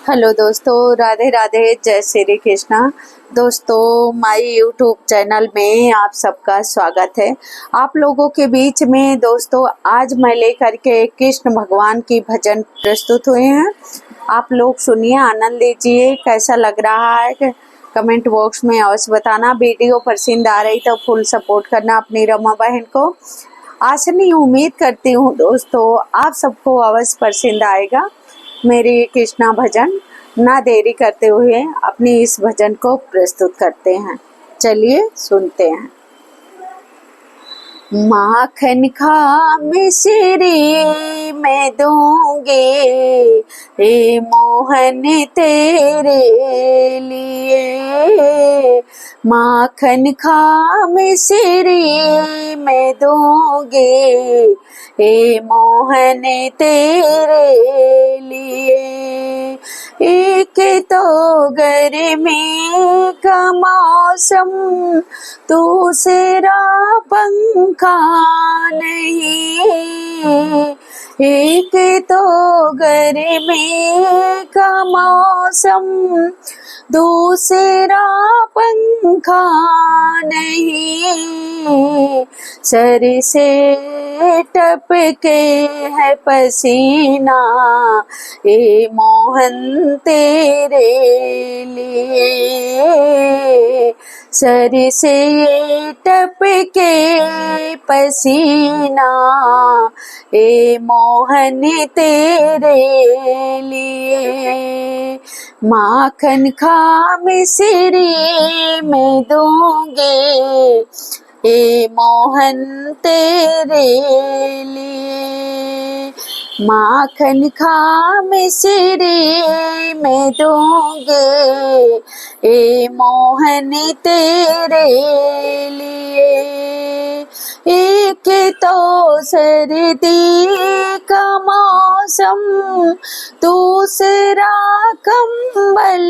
Hello दोस्तों, राधे राधे, जय श्री कृष्णा। दोस्तों, माय यूट्यूब चैनल में आप सबका स्वागत है। आप लोगों के बीच में दोस्तों आज मैं लेकर के कृष्ण भगवान की भजन प्रस्तुत हुए हैं। आप लोग सुनिए, आनंद लीजिए। कैसा लग रहा है कमेंट बॉक्स में अवश्य बताना। वीडियो पसंद आ रही तो फुल सपोर्ट करना अपनी रमा बहन को। आशा नहीं, उम्मीद करती हूँ दोस्तों आप सबको अवश्य पसंद आएगा मेरी कृष्णा भजन। ना देरी करते हुए अपनी इस भजन को प्रस्तुत करते हैं। चलिए सुनते हैं। माखन खा मिश्री मैं दूंगी, हे मोहन तेरे लिए। माखन खा मिश्री मैं दूंगी, हे मोहन तेरे लिए। एक तो गर्मी का मौसम, दूसरा पंखा नहीं। एक तो गर्मी का मौसम, दूसरा पंखा नहीं। सर से टपके है पसीना, ए मोहन तेरे लिए। सर से टपके पसीना, ए मोहन तेरे लिए। माखन खा मिश्री मैं दूंगी, ए मोहन तेरे लिए। माखन खा मिश्री मैं दूंगी, ए मोहन तेरे लिए। एक तो सर्दी का मौसम, दूसरा कंबल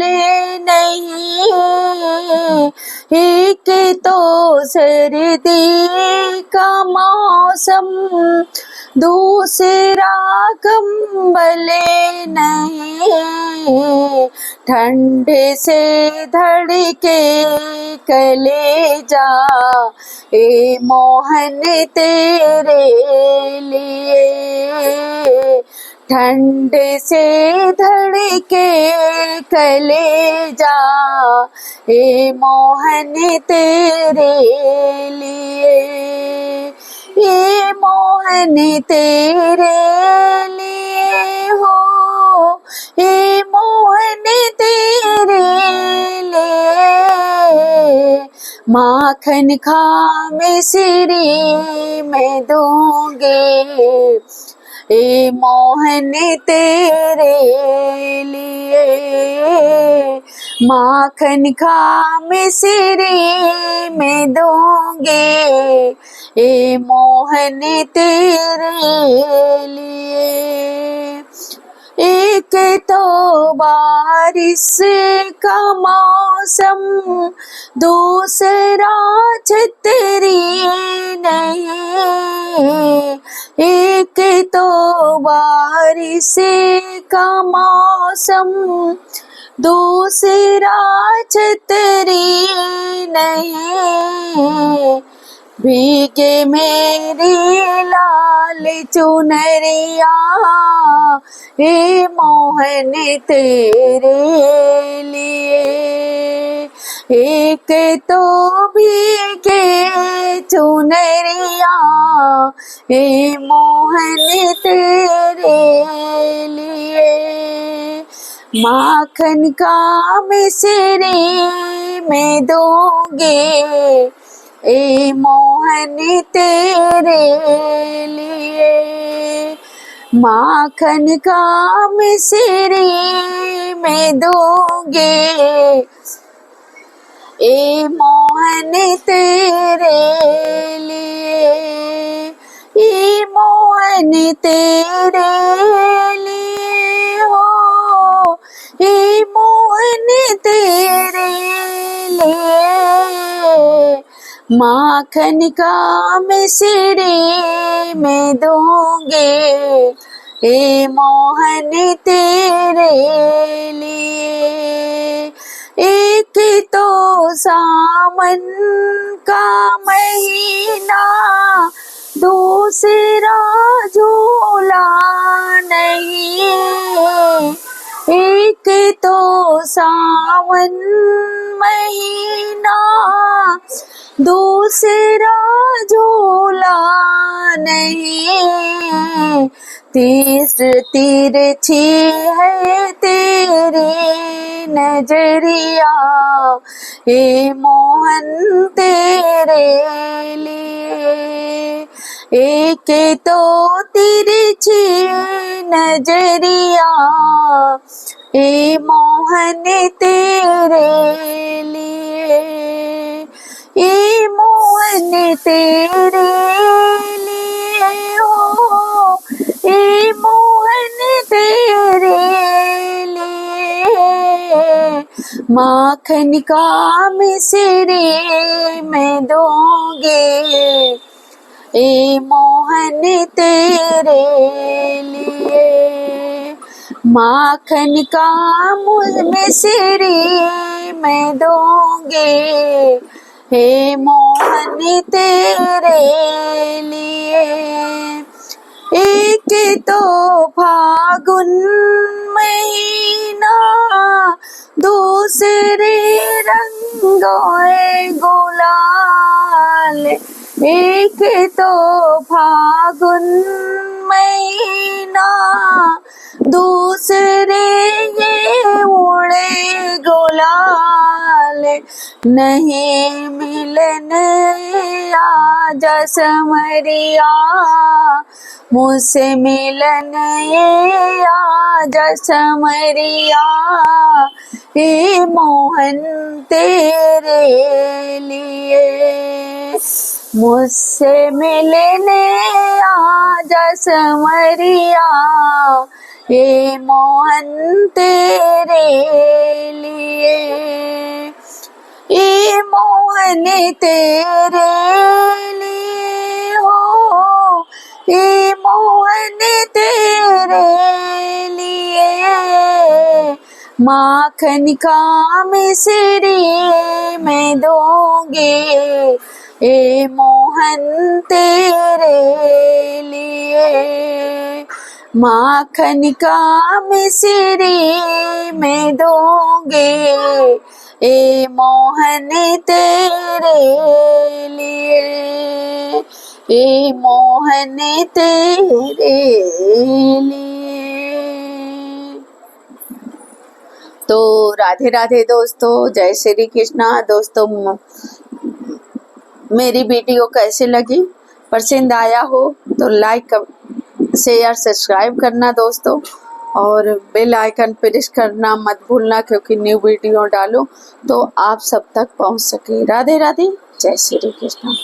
नहीं। एक तो सर्दी का मौसम, दूसरा कंबल नहीं। ठंड से धड़के कलेजा, ए मोहन तेरे लिए। ठंड से धड़के कलेजा, ए मोहन तेरे लिए। ये मोहन तेरे लिए हो, ये मोहन तेरे लिए। माखन खा मिश्री मैं दूंगी, ए मोहन तेरे लिए। माखन खा मिश्री मैं दूंगी, ए मोहन तेरे लिए। एक तो बारिश का मौसम, दूसरा छतरी नहीं। एक तो बारिश का मौसम, दूसरा छतरी नहीं। भीगे मेरी लाल चुनरिया, हे मोहन तेरे लिए। एक तो भीगे चुनरिया, हे मोहन तेरे लिए। माखन का मिश्री मैं दूंगी, ए मोहन तेरे लिए। माखन का मिश्री मैं दूंगी, ए मोहन तेरे लिए। ए मोहन तेरे लिए हो, ए मोहन तेरे लिए। माखन का मिश्री मैं दूंगी, हे मोहन तेरे लिए। एक तो सावन का महीना, दूसरा झूला नहीं। एक तो सावन महीना, दूसरा झूला नहीं। तिरछी है तेरी नजरिया, हे मोहन तेरे लिए। एक तो तिरछी नजरिया, हे मोहन तेरे लिए। हे मोहन तेरे लिए हो, हे मोहन तेरे लिए। माखन का मिश्री मैं दूंगी, ए मोहन तेरे लिए। माखन का मिश्री मैं दूंगी, हे मोहन तेरे लिए। एक तो फागुन महीना, दूसरे रंगों गुलाल। एक तो फागुन महीना, दूसरे ये उड़े गुलाल। नहीं मिलने आजा समरिया, मुझसे मिलने आजा समरिया, हे मोहन तेरे लिए। मुझसे मिलने आजा समरिया, हे मोहन तेरे लिए। हे मोहन तेरे लिए हो, हे मोहन तेरे लिए। माखन का मिश्री मैं दूंगी, हे मोहन तेरे लिए। माखन का मिश्री मैं दूंगी, हे मोहन तेरे लिए। हे मोहन तेरे लिए। तो राधे राधे दोस्तों, जय श्री कृष्णा दोस्तों। मेरी वीडियो कैसे लगी, पसंद आया हो तो लाइक शेयर सब्सक्राइब करना दोस्तों, और बेल आइकन प्रेस करना मत भूलना, क्योंकि न्यू वीडियो डालो तो आप सब तक पहुंच सके। राधे राधे, जय श्री कृष्ण।